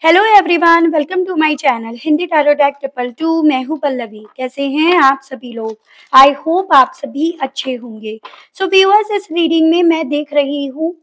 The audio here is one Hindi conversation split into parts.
Hello everyone, welcome to my channel Hindi tarot deck 222। मैं हूँ पल्लवी। कैसे हैं आप सभी लोग? आई होप आप सभी अच्छे होंगे। सो व्यूअर्स, इस रीडिंग में मैं देख रही हूँ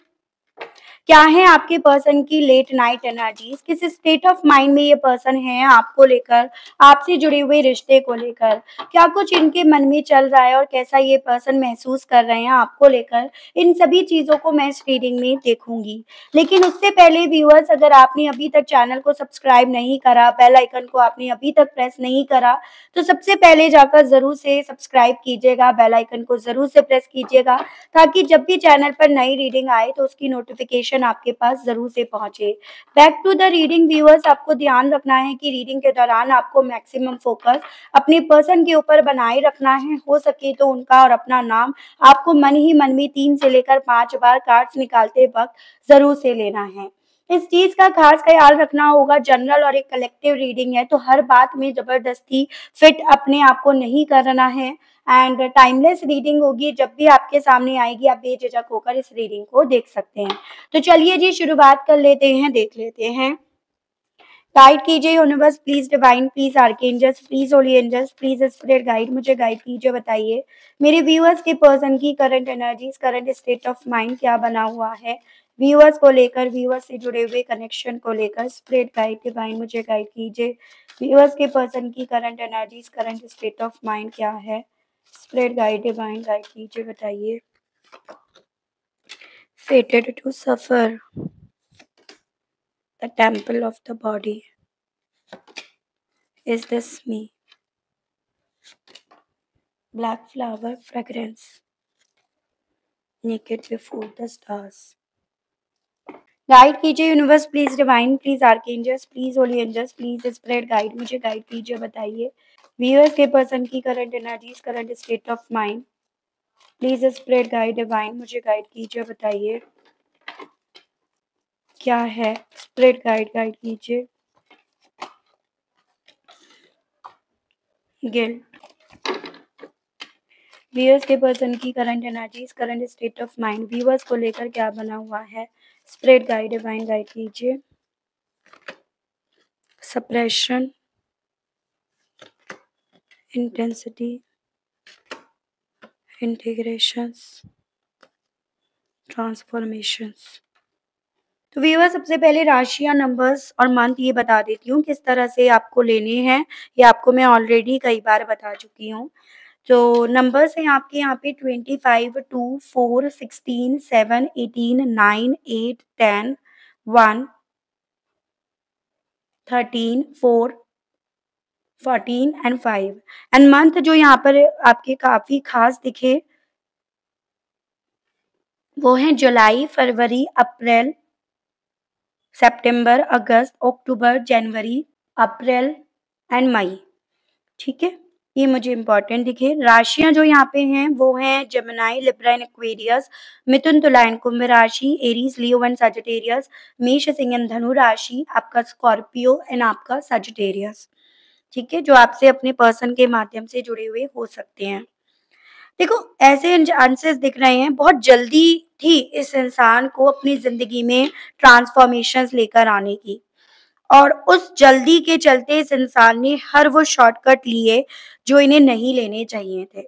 क्या है आपके पर्सन की लेट नाइट एनर्जीज, किस स्टेट ऑफ माइंड में ये पर्सन है आपको लेकर, आपसे जुड़े हुए रिश्ते को लेकर, क्या कुछ इनके मन में चल रहा है और कैसा ये पर्सन महसूस कर रहे हैं आपको लेकर। इन सभी चीजों को मैं इस रीडिंग में देखूंगी। लेकिन उससे पहले व्यूअर्स, अगर आपने अभी तक चैनल को सब्सक्राइब नहीं करा, बेल आइकन को आपने अभी तक प्रेस नहीं करा, तो सबसे पहले जाकर जरूर से सब्सक्राइब कीजिएगा, बेल आइकन को जरूर से प्रेस कीजिएगा, ताकि जब भी चैनल पर नई रीडिंग आए तो उसकी नोटिफिकेशन आपके पास जरूर से पहुंचे। Back to the reading viewers, आपको ध्यान रखना है कि रीडिंग के दौरान आपको मैक्सिमम फोकस अपने पर्सन के ऊपर बनाए रखना है। हो सके तो उनका और अपना नाम आपको मन ही मन में 3 से लेकर 5 बार कार्ड्स निकालते वक्त जरूर से लेना है। इस चीज का खास ख्याल रखना होगा। जनरल और एक कलेक्टिव रीडिंग है, तो हर बात में जबरदस्ती फिट अपने आप को नहीं करना है। एंड टाइमलेस रीडिंग होगी, जब भी आपके सामने आएगी आप बेझिझक होकर इस रीडिंग को देख सकते हैं। तो चलिए जी, शुरुआत कर लेते हैं, देख लेते हैं। गाइड कीजिए universe, please divine, please archangels, please holy angels, please spirit guide, मुझे गाइड कीजिए। बताइए मेरे व्यूअर्स के पर्सन की current energies, current state of mind क्या बना हुआ है व्यूअर्स को लेकर, व्यूअर्स से जुड़े हुए कनेक्शन को लेकर। स्पिरिट गाइड डिवाइन, मुझे गाइड कीजिए। व्यूअर्स के पर्सन की current energies, current state of mind क्या है। स्पिरिट गाइड डिवाइन, गाइड कीजिए, बताइए। Fated to suffer, the temple of the body. Is this me? Black flower fragrance, naked before the stars. Guide कीजिए universe, please divine, please archangels, please holy angels, please spirit guide, मुझे गाइड कीजिए। बताइए व्यूअर्स के पर्सन की current energies, current state of mind. Please spirit guide divine, मुझे गाइड कीजिए। बताइए क्या है। स्पिरिट गाइड, गाइड कीजिए। गिल्ट, व्यूअर्स के पर्सन की current energies, current state of mind, viewers को लेकर क्या बना हुआ है। स्पिरिट गाइड डिवाइन, गाइड कीजिए। Suppression, intensity, integrations, transformations. तो व्यूअर्स, सबसे पहले राशियां, नंबर्स और मंथ ये बता देती हूँ किस तरह से आपको लेने हैं। ये आपको मैं ऑलरेडी कई बार बता चुकी हूँ। तो नंबर्स हैं आपके यहाँ पे 25, 2, 4, 16, 7, 18, 9, 8, 10, 1, 13, 4, 14 एंड 5। एंड मंथ जो यहाँ पर आपके काफी खास दिखे वो हैं जुलाई, फरवरी, अप्रैल, सितंबर, अगस्त, अक्टूबर, जनवरी, अप्रैल एंड मई। ठीक है, ये मुझे इंपॉर्टेंट दिखे। राशियां जो यहाँ पे हैं वो हैं जेमिनी, लिब्रा एंड एक्वेरियस, मिथुन, तुला एंड कुंभ राशि, एरीज, लियो एंड सजिटेरियस, मेष, सिंह एंड धनु राशि, आपका स्कॉर्पियो एंड आपका सजिटेरियस। ठीक है, जो आपसे अपने पर्सन के माध्यम से जुड़े हुए हो सकते हैं। देखो, ऐसे चांसेस दिख रहे हैं, बहुत जल्दी थी इस इंसान को अपनी जिंदगी में ट्रांसफॉर्मेशंस लेकर आने की, और उस जल्दी के चलते इस इंसान ने हर वो शॉर्टकट लिए जो इन्हें नहीं लेने चाहिए थे।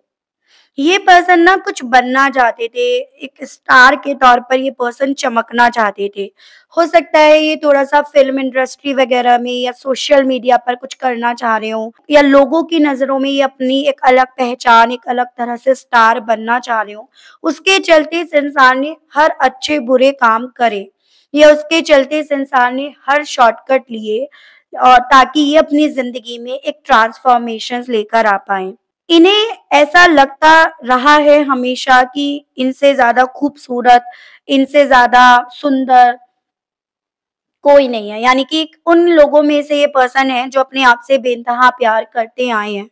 ये पर्सन ना कुछ बनना चाहते थे, एक स्टार के तौर पर ये पर्सन चमकना चाहते थे। हो सकता है ये थोड़ा सा फिल्म इंडस्ट्री वगैरह में या सोशल मीडिया पर कुछ करना चाह रहे हो, या लोगों की नजरों में ये अपनी एक अलग पहचान, एक अलग तरह से स्टार बनना चाह रहे हो। उसके चलते इस इंसान ने हर अच्छे बुरे काम करे, या उसके चलते इस इंसान ने हर शॉर्टकट लिए, और ताकि ये अपनी जिंदगी में एक ट्रांसफॉर्मेशन लेकर आ पाए। इन्हें ऐसा लगता रहा है हमेशा कि इनसे ज्यादा खूबसूरत, इनसे ज्यादा सुंदर कोई नहीं है। यानी कि उन लोगों में से ये पर्सन है जो अपने आप से बेइंतहा प्यार करते आए हैं,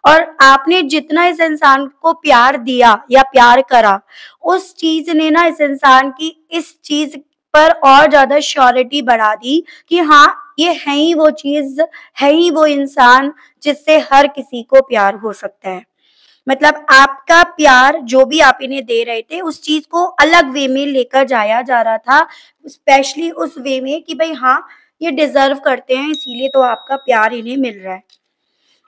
और आपने जितना इस इंसान को प्यार दिया या प्यार करा, उस चीज ने ना इस इंसान की इस चीज पर और ज्यादा श्योरिटी बढ़ा दी कि हाँ, ये है ही वो चीज, है ही वो इंसान जिससे हर किसी को प्यार हो सकता है। मतलब आपका प्यार जो भी आप इन्हें दे रहे थे, उस चीज को अलग वे में लेकर जाया जा रहा था, स्पेशली उस वे में कि भाई हाँ, ये डिजर्व करते हैं, इसीलिए तो आपका प्यार इन्हें मिल रहा है।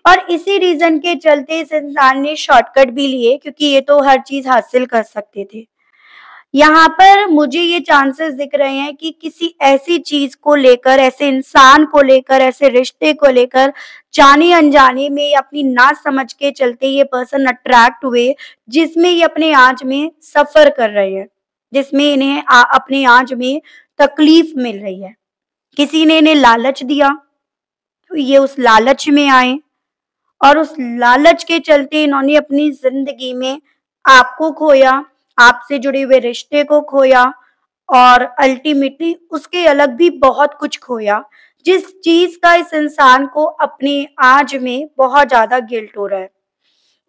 और इसी रीजन के चलते इस इंसान ने शॉर्टकट भी लिए, क्योंकि ये तो हर चीज हासिल कर सकते थे। यहाँ पर मुझे ये चांसेस दिख रहे हैं कि किसी ऐसी चीज को लेकर, ऐसे इंसान को लेकर, ऐसे रिश्ते को लेकर जाने अनजाने में या अपनी ना समझ के चलते ये पर्सन अट्रैक्ट हुए, जिसमें ये अपने आज में सफर कर रहे हैं, जिसमें इन्हें अपने आज में तकलीफ मिल रही है। किसी ने इन्हें लालच दिया तो ये उस लालच में आए, और उस लालच के चलते इन्होंने अपनी जिंदगी में आपको खोया, आपसे जुड़े हुए रिश्ते को खोया, और अल्टीमेटली उसके अलग भी बहुत कुछ खोया, जिस चीज का इस इंसान को अपने आज में बहुत ज्यादा गिल्ट हो रहा है,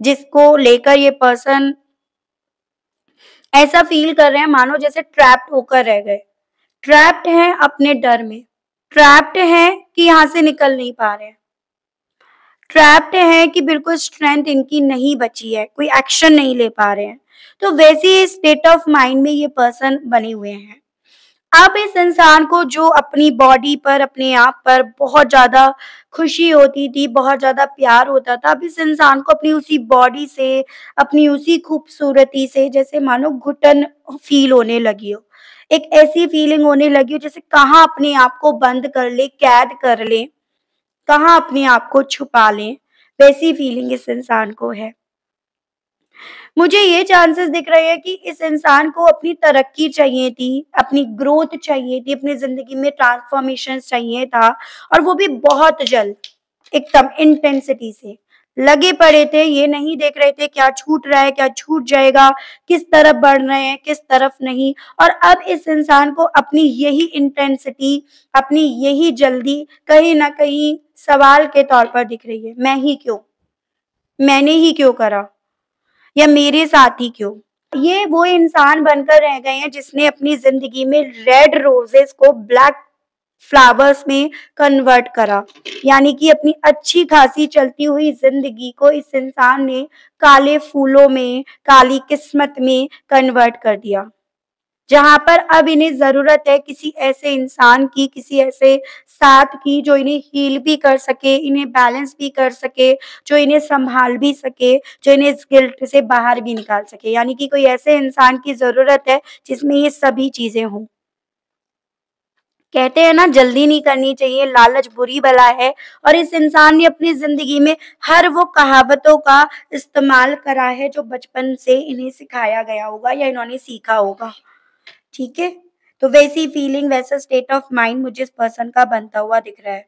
जिसको लेकर ये पर्सन ऐसा फील कर रहे हैं मानो जैसे ट्रैप्ड होकर रह गए, ट्रैप्ड हैं अपने डर में, ट्रैप्ड हैं कि यहाँ से निकल नहीं पा रहे हैं, ट्रैप्ड है कि बिल्कुल स्ट्रेंथ इनकी नहीं बची है, कोई एक्शन नहीं ले पा रहे हैं। तो वैसे स्टेट ऑफ माइंड में ये पर्सन बने हुए हैं। अब इस इंसान को जो अपनी बॉडी पर, अपने आप पर बहुत ज्यादा खुशी होती थी, बहुत ज्यादा प्यार होता था, अब इस इंसान को अपनी उसी बॉडी से, अपनी उसी खूबसूरती से जैसे मानो घुटन फील होने लगी हो। एक ऐसी फीलिंग होने लगी हो जैसे कहाँ अपने आप को बंद कर ले, कैद कर ले, कहाँ अपने आप को छुपा लें, वैसी फीलिंग इस इंसान को है। मुझे ये चांसेस दिख रहे हैं कि इस इंसान को अपनी तरक्की चाहिए थी, अपनी ग्रोथ चाहिए थी, अपनी ज़िंदगी में ट्रांसफॉर्मेशन चाहिए था, और वो भी बहुत जल्द, एकदम इंटेंसिटी से लगे पड़े थे। ये नहीं देख रहे थे क्या छूट रहा है, क्या छूट जाएगा, किस तरफ बढ़ रहे हैं, किस तरफ नहीं। और अब इस इंसान को अपनी यही इंटेंसिटी, अपनी यही जल्दी कहीं न कहीं सवाल के तौर पर दिख रही है। मैं ही क्यों? मैंने ही क्यों करा? या मेरे साथ ही क्यों? ये वो इंसान बनकर रह गए हैं जिसने अपनी ज़िंदगी में रेड रोज़ेज़ को ब्लैक फ्लावर्स में कन्वर्ट करा। यानी कि अपनी अच्छी खासी चलती हुई ज़िंदगी को इस इंसान ने काले फूलों में, काली किस्मत में कन्वर्ट कर दिया। जहाँ पर अब इन्हें ज़रूरत है किसी ऐसे इंसान की, किसी ऐसे साथ की जो इन्हें हील भी कर सके, इन्हें बैलेंस भी कर सके, जो इन्हें सँभाल भी सके, जो इन्हें इस गिल्ट से बाहर भी निकाल सके। यानी कि कोई ऐसे इंसान की ज़रूरत है जिसमें ये सभी चीज़ें हों। कहते हैं ना, जल्दी नहीं करनी चाहिए, लालच बुरी बला है, और इस इंसान ने अपनी ज़िंदगी में हर वो कहावतों का इस्तेमाल करा है जो बचपन से इन्हें सिखाया गया होगा या इन्होंने सीखा होगा। ठीक है? तो वैसी फीलिंग, वैसा स्टेट ऑफ माइंड मुझे इस पर्सन का बनता हुआ दिख रहा है।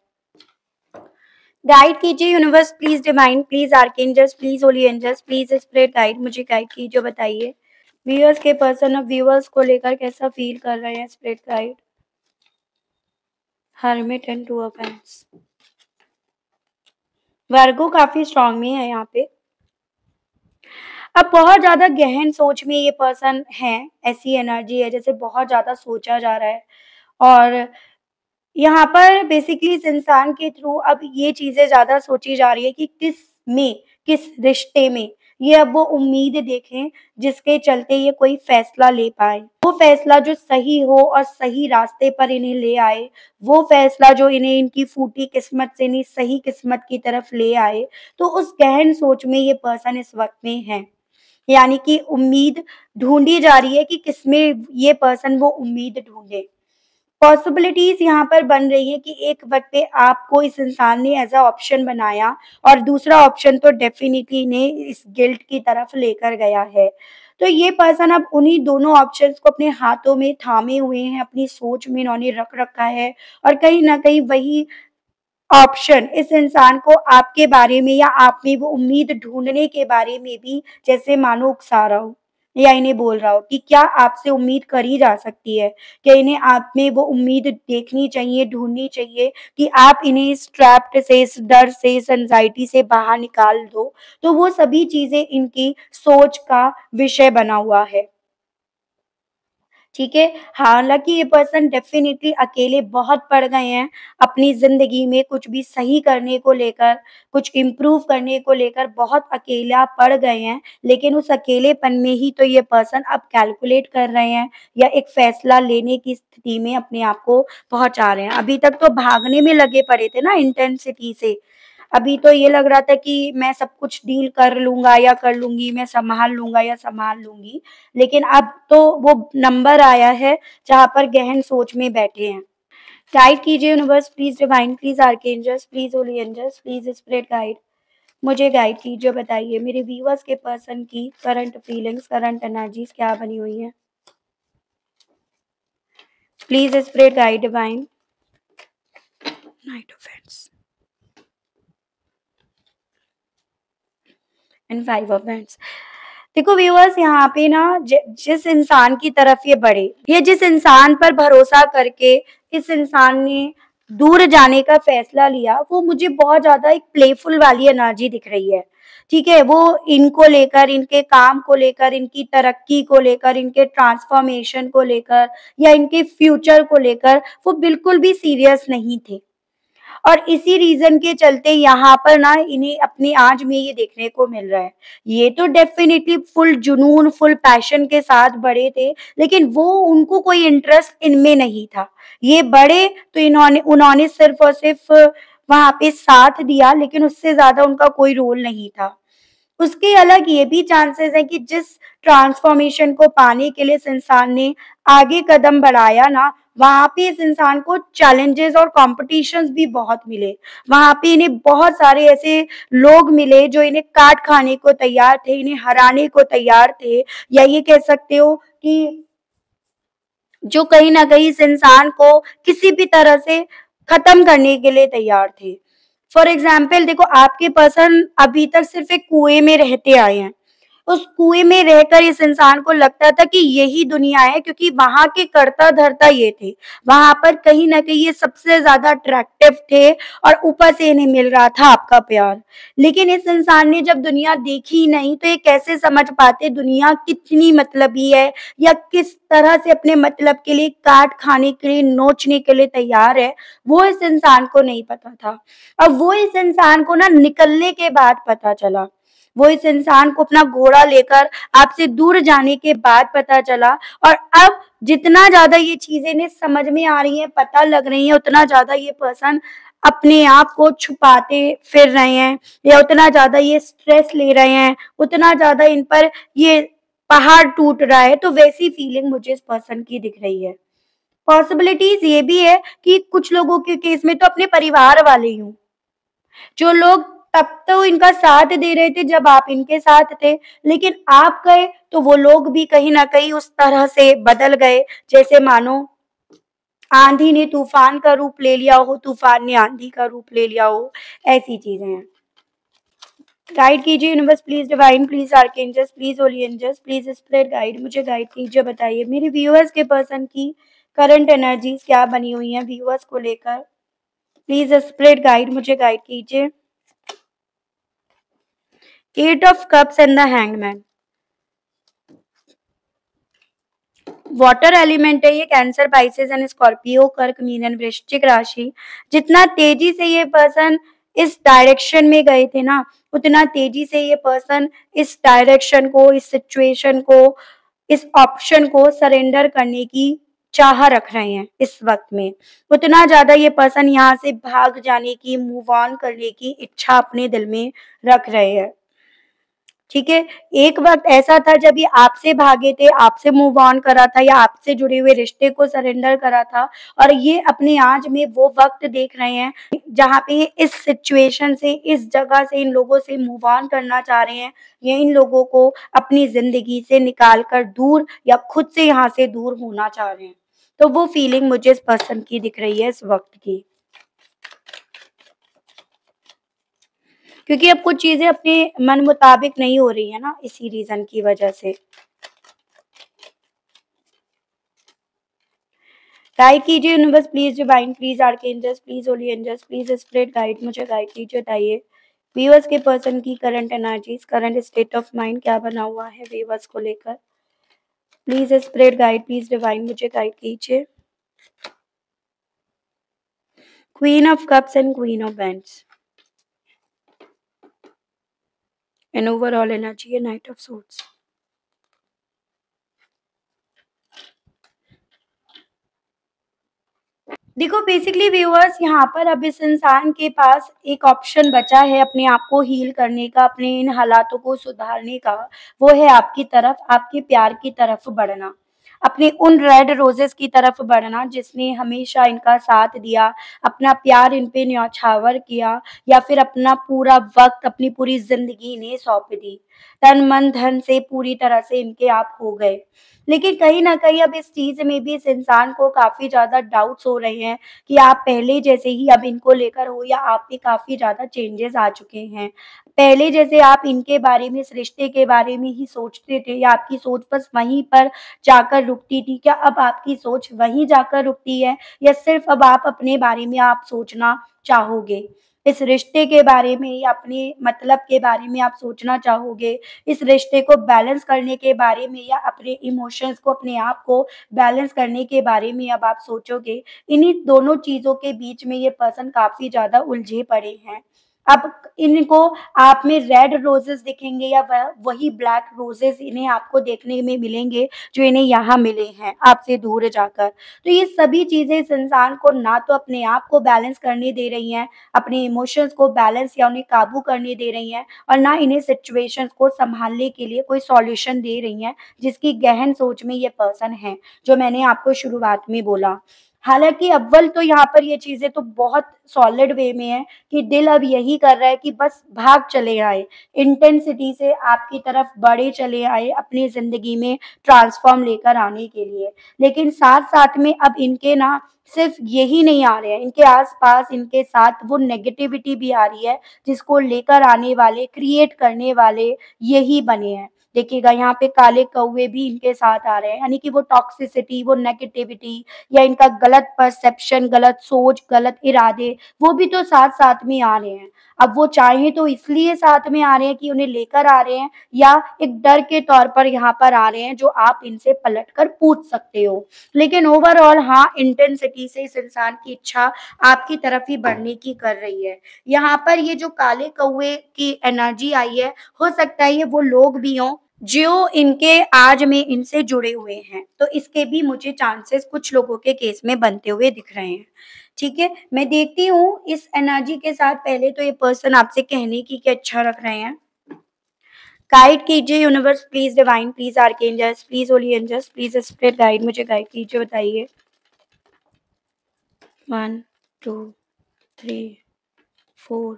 गाइड कीजिए universe, please divine, please archangels, please holy angels, please spirit guide, मुझे गाइड कीजिए, बताइए व्यूअर्स के पर्सन अब व्यूअर्स को लेकर कैसा फील कर रहे हैं spirit guide. Hermit and two of hands, Virgo काफी स्ट्रांग में है यहाँ पे। अब बहुत ज्यादा गहन सोच में ये पर्सन है, ऐसी एनर्जी है जैसे बहुत ज्यादा सोचा जा रहा है, और यहाँ पर बेसिकली इस इंसान के थ्रू अब ये चीजें ज्यादा सोची जा रही है कि किस रिश्ते में ये अब वो उम्मीद देखें जिसके चलते ये कोई फैसला ले पाए, वो फैसला जो सही हो और सही रास्ते पर इन्हें ले आए, वो फैसला जो इन्हें इनकी फूटी किस्मत से इन्हें सही किस्मत की तरफ ले आए। तो उस गहन सोच में ये पर्सन इस वक्त में है। यानी कि उम्मीद ढूंढी जा रही है कि किसमें ये पर्सन वो उम्मीद ढूंढे। पॉसिबिलिटीज यहाँ पर बन रही है कि एक वक्त पे आपको इस इंसान ने एज अ ऑप्शन बनाया, और दूसरा ऑप्शन तो डेफिनेटली ने इस गिल्ट की तरफ लेकर गया है। तो ये पर्सन अब उन्हीं दोनों ऑप्शंस को अपने हाथों में थामे हुए हैं, अपनी सोच में इन्होंने रख रखा है, और कहीं ना कहीं वही ऑप्शन इस इंसान को आपके बारे में या आप में वो उम्मीद ढूंढने के बारे में भी जैसे मानो उकसा रहा हो, या इन्हें बोल रहा हो कि क्या आपसे उम्मीद करी जा सकती है, क्या इन्हें आप में वो उम्मीद देखनी चाहिए, ढूंढनी चाहिए कि आप इन्हें इस ट्रैप्ड से, इस डर से, इस एंजाइटी से बाहर निकाल दो। तो वो सभी चीजें इनकी सोच का विषय बना हुआ है। ठीक है। हालाँकि ये पर्सन डेफ़िनिटली अकेले बहुत पड़ गए हैं, अपनी ज़िंदगी में कुछ भी सही करने को लेकर, कुछ इम्प्रूव करने को लेकर बहुत अकेला पड़ गए हैं, लेकिन उस अकेलेपन में ही तो ये पर्सन अब कैलकुलेट कर रहे हैं या एक फ़ैसला लेने की स्थिति में अपने आप को पहुँचा रहे हैं। अभी तक तो भागने में लगे पड़े थे ना इंटेंसिटी से। अभी तो ये लग रहा था कि मैं सब कुछ डील कर लूँगा या कर लूँगी, मैं सँभाल लूँगा या सँभाल लूँगी। लेकिन अब तो वो नंबर आया है जहाँ पर गहन सोच में बैठे हैं। गाइड कीजिए universe please divine please archangels please holy angels please spirit guide. मुझे गाइड कीजिए, बताइए मेरे व्यूअर्स के पर्सन की करंट फीलिंग्स, करंट एनर्जीज़ क्या बनी हुई हैं? Please spirit guide divine. Night of hands and 5 of hands. देखो व्यूअर्स, यहाँ पे ना जिस इंसान की तरफ ये बढ़े, ये जिस इंसान पर भरोसा करके इस इंसान ने दूर जाने का फैसला लिया, वो मुझे बहुत ज्यादा एक प्लेफुल वाली एनर्जी दिख रही है। ठीक है, वो इनको लेकर, इनके काम को लेकर, इनकी तरक्की को लेकर, इनके ट्रांसफॉर्मेशन को लेकर या इनके फ्यूचर को लेकर वो बिल्कुल भी सीरियस नहीं थे। और इसी रीज़न के चलते यहाँ पर ना इन्हें अपनी आँच में ये देखने को मिल रहा है। ये तो डेफ़िनिटली फुल जुनून, फुल पैशन के साथ बढ़े थे, लेकिन वो उनको कोई इंटरेस्ट इनमें नहीं था। ये बढ़े तो उन्होंने सिर्फ़ और सिर्फ़ वहाँ पे साथ दिया, लेकिन उससे ज़्यादा उनका कोई रोल नहीं था। उसके अलग ये भी चांसेस हैं कि जिस ट्रांसफॉर्मेशन को पाने के लिए इस इंसान ने आगे कदम बढ़ाया ना, वहाँ पे इस इंसान को चैलेंजेस और कॉम्पिटिशन्स भी बहुत मिले। वहाँ पे इन्हें बहुत सारे ऐसे लोग मिले जो इन्हें काट खाने को तैयार थे, इन्हें हराने को तैयार थे, या ये कह सकते हो कि जो कहीं न कहीं इस इंसान को किसी भी तरह से खत्म करने के लिए तैयार थे। फॉर एग्ज़ाम्पल देखो, आपके पर्सन अभी तक सिर्फ़ एक कुएँ में रहते आए हैं। उस कुएँ में रहकर इस इंसान को लगता था कि यही दुनिया है, क्योंकि वहाँ के कर्ता-धर्ता ये थे। वहाँ पर कहीं न कहीं ये सबसे ज़्यादा अट्रैक्टिव थे और ऊपर से इन्हें मिल रहा था आपका प्यार। लेकिन इस इंसान ने जब दुनिया देखी ही नहीं, तो ये कैसे समझ पाते दुनिया कितनी मतलबी है या किस तरह से अपने मतलब के लिए काट खाने के लिए, नोचने के लिए तैयार है, वो इस इंसान को नहीं पता था। और वो इस इंसान को ना निकलने के बाद पता चला। वो इस इंसान को अपना घोड़ा लेकर आपसे दूर जाने के बाद पता चला। और अब जितना ज़्यादा ये चीज़ें इन्हें समझ में आ रही हैं, पता लग रही हैं, उतना ज़्यादा ये पर्सन अपने आप को छुपाते फिर रहे हैं, या उतना ज़्यादा ये स्ट्रेस ले रहे हैं, उतना ज़्यादा इन पर ये पहाड़ टूट रहा है। तो वैसी फीलिंग मुझे इस पर्सन की दिख रही है। पॉसिबिलिटीज़ ये भी है कि कुछ लोगों के केस में तो अपने परिवार वाले ही हों, जो लोग तब तो इनका साथ दे रहे थे जब आप इनके साथ थे, लेकिन आप गए तो वो लोग भी कहीं न कहीं उस तरह से बदल गए, जैसे मानो आँधी ने तूफ़ान का रूप ले लिया हो, तूफ़ान ने आँधी का रूप ले लिया हो, ऐसी चीज़ें हैं। गाइड कीजिए universe please divine please archangels please holy angels please spirit guide, मुझे गाइड कीजिए, बताइए मेरे व्यूअर्स के पर्सन की करंट एनर्जीज़ क्या बनी हुई हैं व्यूअर्स को लेकर। प्लीज़ स्पिरिट गाइड, मुझे गाइड कीजिए। 8 of cups and the hangman. Water element है ये, कैंसर, पाइसेस एंड स्कॉर्पियो, कर्क, मीन एंड वृश्चिक राशि। जितना तेजी से ये पर्सन इस डायरेक्शन में गए थे ना, उतना तेजी से ये पर्सन इस डायरेक्शन को, इस सिचुएशन को, इस ऑप्शन को सरेंडर करने की चाह रख रहे हैं इस वक्त में। उतना ज्यादा ये पर्सन यहाँ से भाग जाने की, मूव ऑन करने की इच्छा अपने दिल में रख रहे हैं। ठीक है, एक वक्त ऐसा था जब ये आपसे भागे थे, आपसे मूव ऑन करा था या आपसे जुड़े हुए रिश्ते को सरेंडर करा था, और ये अपने आज में वो वक्त देख रहे हैं जहाँ पे ये इस सिचुएशन से, इस जगह से, इन लोगों से मूव ऑन करना चाह रहे हैं, या इन लोगों को अपनी जिंदगी से निकाल कर दूर या खुद से यहाँ से दूर होना चाह रहे हैं। तो वो फीलिंग मुझे इस पर्सन की दिख रही है इस वक्त की, क्योंकि अब कुछ चीजें अपने मन मुताबिक नहीं हो रही है ना, इसी रीजन की वजह से। गाइड कीजिए universe please divine please archangels please holy angels please spirit guide, मुझे गाइड कीजिए, बताइए व्यूअर्स के पर्सन की current energies, current state of mind क्या बना हुआ है व्यूअर्स को लेकर। Please spirit guide, please divine मुझे गाइड कीजिए। Queen of cups and queen of bands and overall energy है नाइट ऑफ सोर्ड्स। देखो बेसिकली व्यूअर्स, यहाँ पर अब इस इंसान के पास एक ऑप्शन बचा है अपने आप को हील करने का, अपने इन हालातों को सुधारने का। वो है आपकी तरफ, आपके प्यार की तरफ बढ़ना, अपने उन रेड रोजेस की तरफ बढ़ना जिसने हमेशा इनका साथ दिया, अपना प्यार इन पे न्यौछावर किया, या फिर अपना पूरा वक्त, अपनी पूरी जिंदगी इन्हें सौंप दी, तन मन धन से पूरी तरह से इनके आप हो गए। लेकिन कहीं ना कहीं अब इस चीज में भी इस इंसान को काफी ज्यादा डाउट्स हो रहे हैं कि आप पहले जैसे ही अब इनको लेकर हो, या आप पे काफी ज्यादा चेंजेस आ चुके हैं। पहले जैसे आप इनके बारे में, इस रिश्ते के बारे में ही सोचते थे, या आपकी सोच बस वहीं पर जाकर रुकती थी, क्या अब आपकी सोच वहीं जाकर रुकती है, या सिर्फ अब आप अपने बारे में आप सोचना चाहोगे, इस रिश्ते के बारे में या अपने मतलब के बारे में आप सोचना चाहोगे, इस रिश्ते को बैलेंस करने के बारे में या अपने इमोशंस को, अपने आप को बैलेंस करने के बारे में अब आप सोचोगे। इन्हीं दोनों चीज़ों के बीच में ये पर्सन काफ़ी ज़्यादा उलझे पड़े हैं। अब इनको आप में रेड रोजेस दिखेंगे, या वही ब्लैक रोजेस इन्हें आपको देखने में मिलेंगे जो इन्हें यहाँ मिले हैं आपसे दूर जाकर। तो ये सभी चीज़ें इस इंसान को ना तो अपने आप को बैलेंस करने दे रही हैं, अपने इमोशंस को बैलेंस या उन्हें काबू करने दे रही हैं, और ना इन्हें सिचुएशंस को संभालने के लिए कोई सॉल्यूशन दे रही हैं, जिसकी गहन सोच में ये पर्सन है, जो मैंने आपको शुरुआत में बोला। हालांकि अव्वल तो यहाँ पर ये चीजें तो बहुत सॉलिड वे में है कि दिल अब यही कर रहा है कि बस भाग चले आए, इंटेंसिटी से आपकी तरफ बढ़े चले आए अपनी जिंदगी में ट्रांसफॉर्म लेकर आने के लिए। लेकिन साथ साथ में अब इनके ना सिर्फ यही नहीं आ रहे हैं, इनके आसपास इनके साथ वो नेगेटिविटी भी आ रही है, जिसको लेकर आने वाले, क्रिएट करने वाले यही बने हैं। देखिएगा यहाँ पे काले कौवे भी इनके साथ आ रहे हैं, यानी कि वो टॉक्सिसिटी, वो नेगेटिविटी, या इनका गलत परसेप्शन, गलत सोच, गलत इरादे, वो भी तो साथ साथ में आ रहे हैं। अब वो चाहें तो इसलिए साथ में आ रहे हैं कि उन्हें लेकर आ रहे हैं, या एक डर के तौर पर यहाँ पर आ रहे हैं जो आप इनसे पलट कर पूछ सकते हो। लेकिन ओवरऑल हाँ, इंटेंसिटी से इस इंसान की इच्छा आपकी तरफ ही बढ़ने की कर रही है। यहाँ पर ये जो काले कौवे की एनर्जी आई है, हो सकता है ये वो लोग भी हों जो इनके आज में इनसे जुड़े हुए हैं, तो इसके भी मुझे चांसेस कुछ लोगों के केस में बनते हुए दिख रहे हैं। ठीक है, मैं देखती हूँ इस एनर्जी के साथ। पहले तो ये पर्सन आपसे कहने की क्या इच्छा रख रहे हैं, गाइड कीजिए universe, please divine, please archangels, please holy angels, please spirit guide, मुझे गाइड कीजिए, बताइए। 1 2 3 4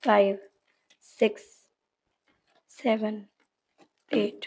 5 6 7 8।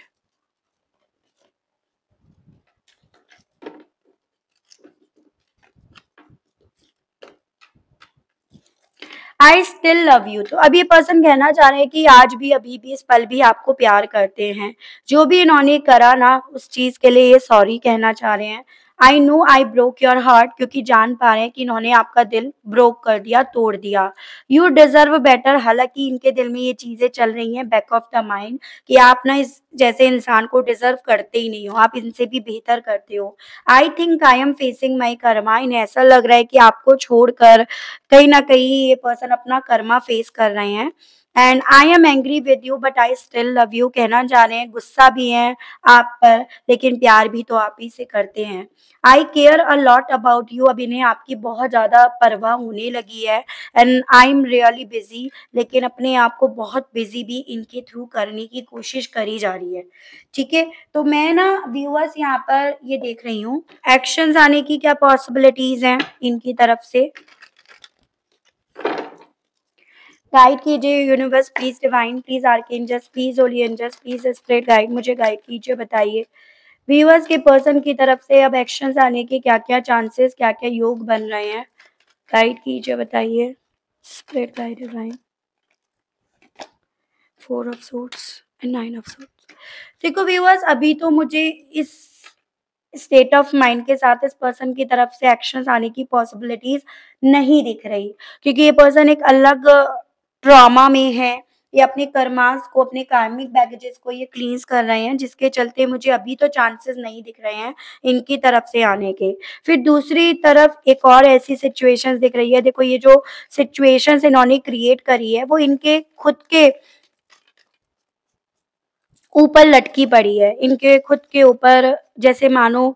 I still love you. तो अब ये पर्सन कहना चाह रहे हैं कि आज भी, अभी भी, इस पल भी आपको प्यार करते हैं। जो भी इन्होंने करा ना, उस चीज के लिए ये सॉरी कहना चाह रहे हैं। I know I broke your heart, क्योंकि जान पा रहे हैं कि इन्होंने आपका दिल ब्रोक कर दिया, तोड़ दिया। यू डिजर्व बेटर, हालांकि इनके दिल में ये चीजें चल रही हैं बैक ऑफ द माइंड कि आप ना इस जैसे इंसान को डिजर्व करते ही नहीं हो, आप इनसे भी बेहतर करते हो। I think I am facing my karma, इन्हें ऐसा लग रहा है कि आपको छोड़कर कहीं ना कहीं ये पर्सन अपना कर्मा फेस कर रहे हैं। And I am angry with you but I still love you, कहना चाह रहे हैं गुस्सा भी है आप पर, लेकिन प्यार भी तो आप ही से करते हैं। I care a lot about you, अब इन्हें आपकी बहुत ज़्यादा परवाह होने लगी है। And I am really busy, लेकिन अपने आप को बहुत बिजी भी इनके थ्रू करने की कोशिश करी जा रही है। ठीक है, तो मैं ना व्यूअर्स यहाँ पर ये देख रही हूँ एक्शंस आने की क्या पॉसिबिलिटीज हैं इनकी तरफ से। गाइड कीजिए universe, please divine, please archangels, please holy angels, please spirit guide, मुझे गाइड कीजिए, बताइए व्यूअर्स के पर्सन की तरफ से अब एक्शंस आने के क्या क्या चांसेस, क्या क्या योग बन रहे हैं। गाइड कीजिए, बताइए spirit guide divine. 4 of swords and 9 of swords. देखो व्यूअर्स, अभी तो मुझे इस स्टेट ऑफ माइंड के साथ इस पर्सन की तरफ से एक्शंस आने की पॉसिबिलिटीज नहीं दिख रही, क्योंकि ये पर्सन एक अलग ट्रॉमा में है, ये अपने कर्मास को, अपने कार्मिक बैगेजेस को ये क्लींस कर रहे हैं, जिसके चलते मुझे अभी तो चांसेस नहीं दिख रहे हैं इनकी तरफ से आने के। फिर दूसरी तरफ एक और ऐसी सिचुएशंस दिख रही है, देखो ये जो सिचुएशंस इन्होंने क्रिएट करी है वो इनके खुद के ऊपर लटकी पड़ी है, इनके खुद के ऊपर जैसे मानो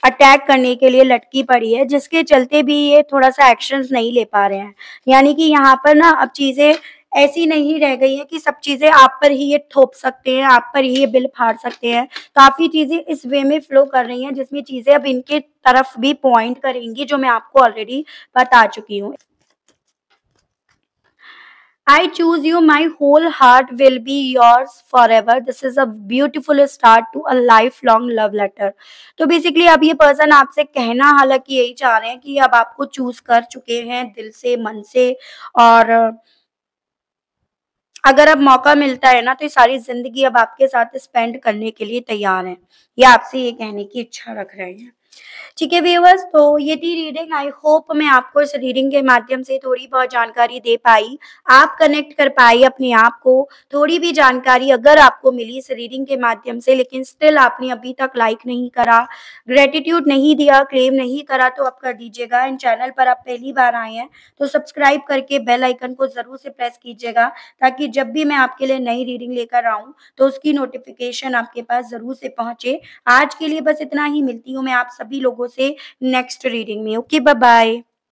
अटैक करने के लिए लटकी पड़ी है, जिसके चलते भी ये थोड़ा-सा एक्शंस नहीं ले पा रहे हैं। यानी कि यहाँ पर ना अब चीज़ें ऐसी नहीं रह गई हैं कि सब चीज़ें आप पर ही ये थोप सकते हैं, आप पर ही ये बिल फाड़ सकते हैं। काफ़ी चीज़ें इस वे में फ्लो कर रही हैं, जिसमें चीज़ें अब इनके तरफ भी पॉइंट करेंगी, जो मैं आपको ऑलरेडी बता चुकी हूँ। I choose you, my whole heart will be yours forever. This is a beautiful start to a lifelong love letter. तो बेसिकली अब ये पर्सन आपसे कहना हालांकि यही चाह रहे हैं कि अब आपको चूज कर चुके हैं दिल से, मन से, और अगर अब मौका मिलता है ना तो ये सारी जिंदगी अब आपके साथ स्पेंड करने के लिए तैयार हैं। ये आपसे ये कहने की इच्छा रख रहे हैं। ठीक है व्यूअर्स, तो ये थी रीडिंग। आई होप मैं आपको इस रीडिंग के माध्यम से थोड़ी बहुत जानकारी दे पाई, आप कनेक्ट कर पाई अपने आप को। थोड़ी भी जानकारी अगर आपको मिली इस रीडिंग के माध्यम से, लेकिन स्टिल आपने अभी तक लाइक नहीं करा, ग्रेटिट्यूड नहीं दिया, क्लेम नहीं करा, तो आप कर दीजिएगा। एंड चैनल पर आप पहली बार आए हैं तो सब्सक्राइब करके बेल आइकन को ज़रूर से प्रेस कीजिएगा, ताकि जब भी मैं आपके लिए नई रीडिंग लेकर आऊँ तो उसकी नोटिफिकेशन आपके पास ज़रूर से पहुँचे। आज के लिए बस इतना ही, मिलती हूँ मैं आप सभी लोगों से नेक्स्ट रीडिंग में। Okay, bye bye.